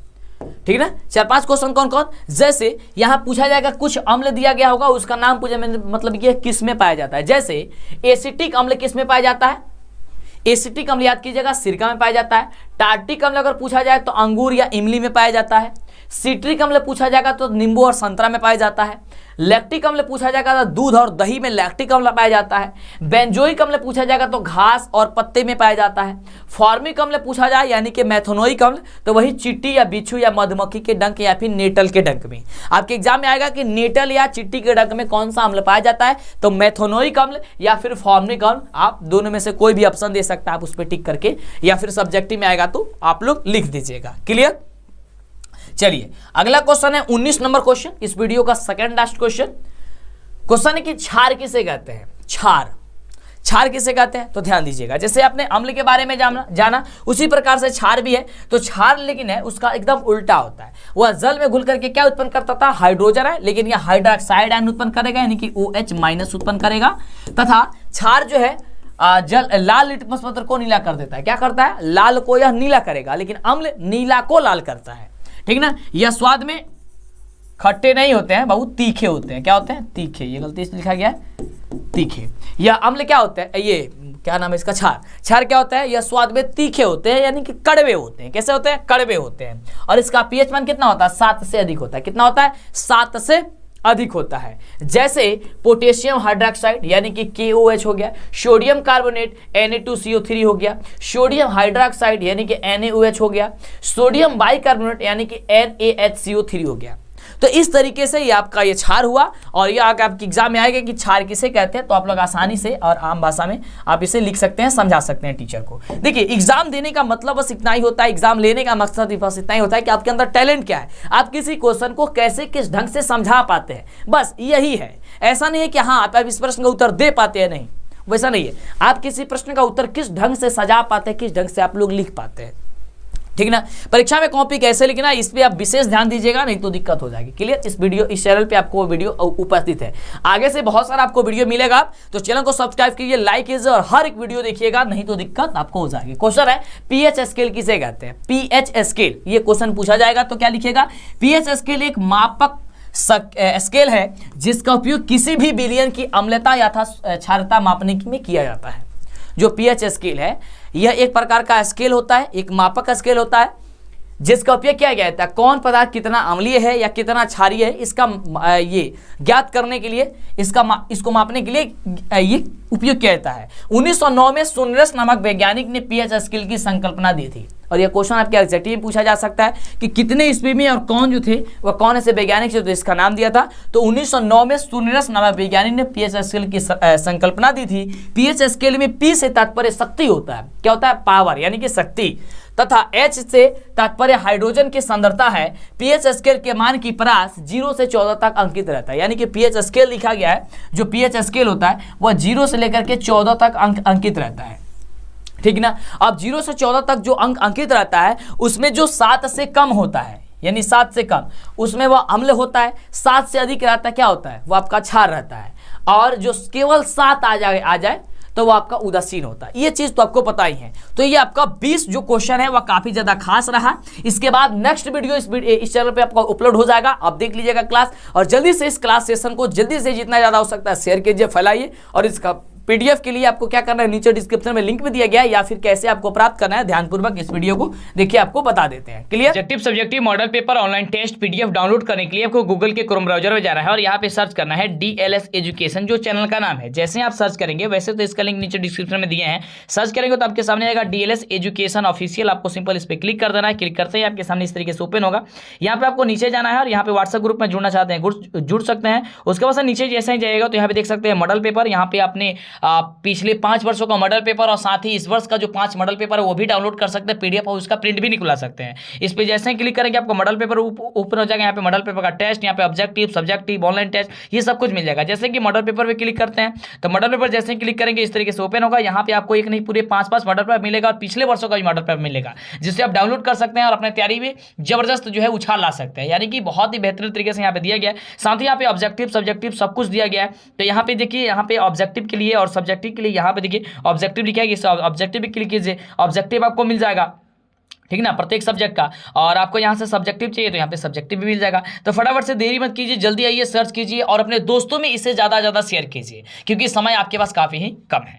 ठीक है ना। 4-5 क्वेश्चन कौन कौन, जैसे यहां पूछा जाएगा कुछ अम्ल दिया गया होगा, उसका नाम पूछा, मतलब ये किस में पाया जाता है। जैसे एसिटिक अम्ल किस में पाया जाता है, एसिटिक अम्ल याद कीजिएगा सिरका में पाया जाता है। टार्टिक अम्ल अगर पूछा जाए तो अंगूर या इमली में पाया जाता है। सिट्रिक अम्ल पूछा जाएगा तो नींबू और संतरा में पाया जाता है। लैक्टिक अम्ल पूछा जाएगा तो दूध और दही में लैक्टिक अम्ल पाया जाता है। बेंजोइक अम्ल पूछा जाएगा तो घास और पत्ते में पाया जाता है। फॉर्मिक अम्ल पूछा जाए यानी कि मेथनोइक अम्ल तो वही चींटी या बिच्छू या मधुमक्खी के डंक या फिर नेटल के डंक में। आपके एग्जाम में आएगा कि नेटल या चींटी के डंक में कौन सा अम्ल पाया जाता है, तो मेथनोइक अम्ल या फिर फॉर्मिक अम्ल। आप दोनों में से कोई भी ऑप्शन दे सकता है, आप उस पर टिक करके, या फिर सब्जेक्टिव में आएगा तो आप लोग लिख दीजिएगा। क्लियर। चलिए अगला क्वेश्चन है 19 नंबर क्वेश्चन, इस वीडियो का सेकंड लास्ट क्वेश्चन। क्वेश्चन है कि क्षार किसे कहते हैं। क्षार किसे कहते हैं, तो ध्यान दीजिएगा। जैसे आपने अम्ल के बारे में जाना उसी प्रकार से क्षार भी है। तो क्षार लेकिन है उसका एकदम उल्टा होता है। वह जल में घुल करके क्या उत्पन्न करता था, हाइड्रोजन है, लेकिन यह हाइड्रोक्साइड आयन उत्पन्न करेगा यानी कि OH- उत्पन्न करेगा। तथा क्षार जो है लाल लिटमस पत्र को नीला कर देता है। क्या करता है, लाल को यह नीला करेगा, लेकिन अम्ल नीला को लाल करता है। ठीक ना। यह स्वाद में खट्टे नहीं होते हैं, बहुत तीखे होते हैं। क्या होते हैं, तीखे। ये गलती से लिखा गया है, तीखे। यह अम्ल क्या होता है, ये क्या नाम है इसका, क्षार क्या होता है, यह स्वाद में तीखे होते हैं यानी कि कड़वे होते हैं। कैसे होते हैं, कड़वे होते हैं। और इसका pH मान कितना होता है, 7 से अधिक होता है। कितना होता है, 7 से अधिक होता है। जैसे पोटेशियम हाइड्रोक्साइड यानी कि KOH हो गया, सोडियम कार्बोनेट Na2CO3 हो गया, सोडियम हाइड्रोक्साइड यानी कि NaOH हो गया, सोडियम बाइकार्बोनेट यानी कि NaHCO3 हो गया। तो इस तरीके से ये आपका ये क्षार हुआ। और ये आगे आपके एग्जाम में आएगा कि क्षार किसे कहते हैं, तो आप लोग आसानी से और आम भाषा में आप इसे लिख सकते हैं, समझा सकते हैं टीचर को। देखिए एग्जाम देने का मतलब बस इतना ही होता है, एग्जाम लेने का मकसद बस इतना ही होता है कि आपके अंदर टैलेंट क्या है, आप किसी क्वेश्चन को कैसे किस ढंग से समझा पाते हैं, बस यही है। ऐसा नहीं है कि हाँ आप इस प्रश्न का उत्तर दे पाते हैं, नहीं, वैसा नहीं है। आप किसी प्रश्न का उत्तर किस ढंग से सजा पाते हैं, किस ढंग से आप लोग लिख पाते हैं। ठीक ना। परीक्षा में कॉपी कैसे लिखना, इस पे आप विशेष ध्यान दीजिएगा, नहीं तो दिक्कत हो जाएगी। क्लियर। इस चैनल पे आपको वीडियो उपस्थित है, आगे से बहुत सारा आपको वीडियो मिलेगा। तो चैनल को सब्सक्राइब कीजिए, लाइक कीजिए और हर एक वीडियो देखिएगा, नहीं तो दिक्कत आपको हो जाएगी। क्वेश्चन है pH स्केल किसे कहते हैं। pH स्केल, ये क्वेश्चन पूछा जाएगा तो क्या लिखेगा, pH स्केल एक मापक स्केल है जिसका उपयोग किसी भी विलयन की अम्लता या क्षारता मापने में किया जाता है। जो pH स्केल है यह एक प्रकार का स्केल होता है, एक मापक स्केल होता है जिसका उपयोग किया गया था कौन पदार्थ कितना अम्लीय है या कितना क्षारीय है, इसका ये ज्ञात करने के लिए, इसको मापने के लिए ये उपयोग किया जाता है। 1909 में सुनरस नामक वैज्ञानिक ने pH स्केल की संकल्पना दी थी। और यह क्वेश्चन आपके एग्जैक्टिव में पूछा जा सकता है कि कितने ईस्वी में और कौन जो थे वह कौन ऐसे वैज्ञानिक जो इसका नाम दिया था। तो 1909 में सुनरस नामक वैज्ञानिक ने pH स्केल की संकल्पना दी थी। pH स्केल में P से तात्पर्य शक्ति होता है, क्या होता है, पावर यानी कि शक्ति, तथा H से तात्पर्य हाइड्रोजन की सांद्रता है। pH स्केल के मान की परास 0 से 14 तक अंकित रहता है, यानी कि pH स्केल लिखा गया है, जो pH स्केल होता है वह 0 से लेकर के 14 तक अंकित रहता है। ठीक ना। अब 0 से 14 तक जो अंक अंकित रहता है उसमें जो 7 से कम होता है, यानी 7 से कम, उसमें वह अम्ल होता है। 7 से अधिक रहता है क्या होता है, वह आपका क्षार रहता है। और जो केवल 7 आ जाए तो वो आपका उदासीन होता है। ये चीज तो आपको पता ही है। तो ये आपका 20 जो क्वेश्चन है वह काफी ज्यादा खास रहा। इसके बाद नेक्स्ट वीडियो इस चैनल पे आपको अपलोड हो जाएगा, आप देख लीजिएगा क्लास। और जल्दी से इस क्लास सेशन को जल्दी से जितना ज्यादा हो सकता है शेयर कीजिए, फैलाइए। और इसका PDF के लिए आपको क्या करना है, नीचे डिस्क्रिप्शन में लिंक भी दिया गया है, या फिर कैसे आपको प्राप्त करना है ध्यानपूर्वक इस वीडियो को देखिए, आपको बता देते हैं। Clear. Objective subjective model paper online test PDF download करने के लिए आपको गूगल के क्रोम ब्राउजर में जाना है और यहाँ पे सर्च करना है DLS एजुकेशन, जो चैनल का नाम है। जैसे आप सर्च करेंगे वैसे तो इसका लिंक नीचे डिस्क्रिप्शन में दिए हैं, सर्च करेंगे तो आपके सामने आएगा DLS एजुकेशन ऑफिशियल। आपको सिंपल इस पर क्लिक कर देना है। क्लिक करते ही आपके सामने इस तरीके से ओपन होगा। यहाँ पे आपको नीचे जाना है और यहाँ पे व्हाट्सएप ग्रुप में जुड़ना चाहते हैं जुड़ सकते हैं। उसके बाद नीचे जैसे ही जाएगा तो यहाँ पे देख सकते हैं मॉडल पेपर। यहाँ पे आपने पिछले 5 वर्षों का मॉडल पेपर और साथ ही इस वर्ष का जो 5 मॉडल पेपर है वो भी डाउनलोड कर सकते हैं PDF, और उसका प्रिंट भी निकला सकते हैं। इस पे जैसे ही क्लिक करेंगे आपको मॉडल पेपर ओपन हो जाएगा। यहाँ पे मॉडल पेपर का टेस्ट, यहाँ पे ऑब्जेक्टिव, सब्जेक्टिव, ऑनलाइन टेस्ट, ये सब कुछ मिल जाएगा। जैसे कि मॉडल पेपर पे क्लिक करते हैं तो मॉडल पेपर जैसे ही क्लिक करेंगे इस तरीके से ओपन होगा। यहाँ पे आपको एक नहीं पूरे 5 मॉडल पेपर मिलेगा और पिछले वर्षों का भी मॉडल पेपर मिलेगा, जिससे आप डाउनलोड कर सकते हैं और अपने तैयारी में जबरदस्त जो है उछाल ला सकते हैं। यानी कि बहुत ही बेहतरीन तरीके से यहाँ पे दिया गया है। साथ ही यहाँ पे ऑब्जेक्टिव सब्जेक्टिव सब कुछ दिया गया है। तो यहाँ पे देखिए, यहाँ पे ऑब्जेक्टिव के लिए और सब्जेक्टिव के लिए यहाँ पे देखिए ऑब्जेक्टिव लिखा है, ऑब्जेक्टिव भी क्लिक कीजिए, ऑब्जेक्टिव आपको मिल जाएगा। ठीक ना, प्रत्येक सब्जेक्ट का। और आपको यहाँ से सब्जेक्टिव चाहिए तो यहाँ पे सब्जेक्टिव भी मिल जाएगा। तो फटाफट से देरी मत कीजिए, जल्दी आइए, सर्च कीजिए और अपने दोस्तों में इसे ज़्यादा शेयर कीजिए, क्योंकि समय आपके पास काफ़ी ही कम है।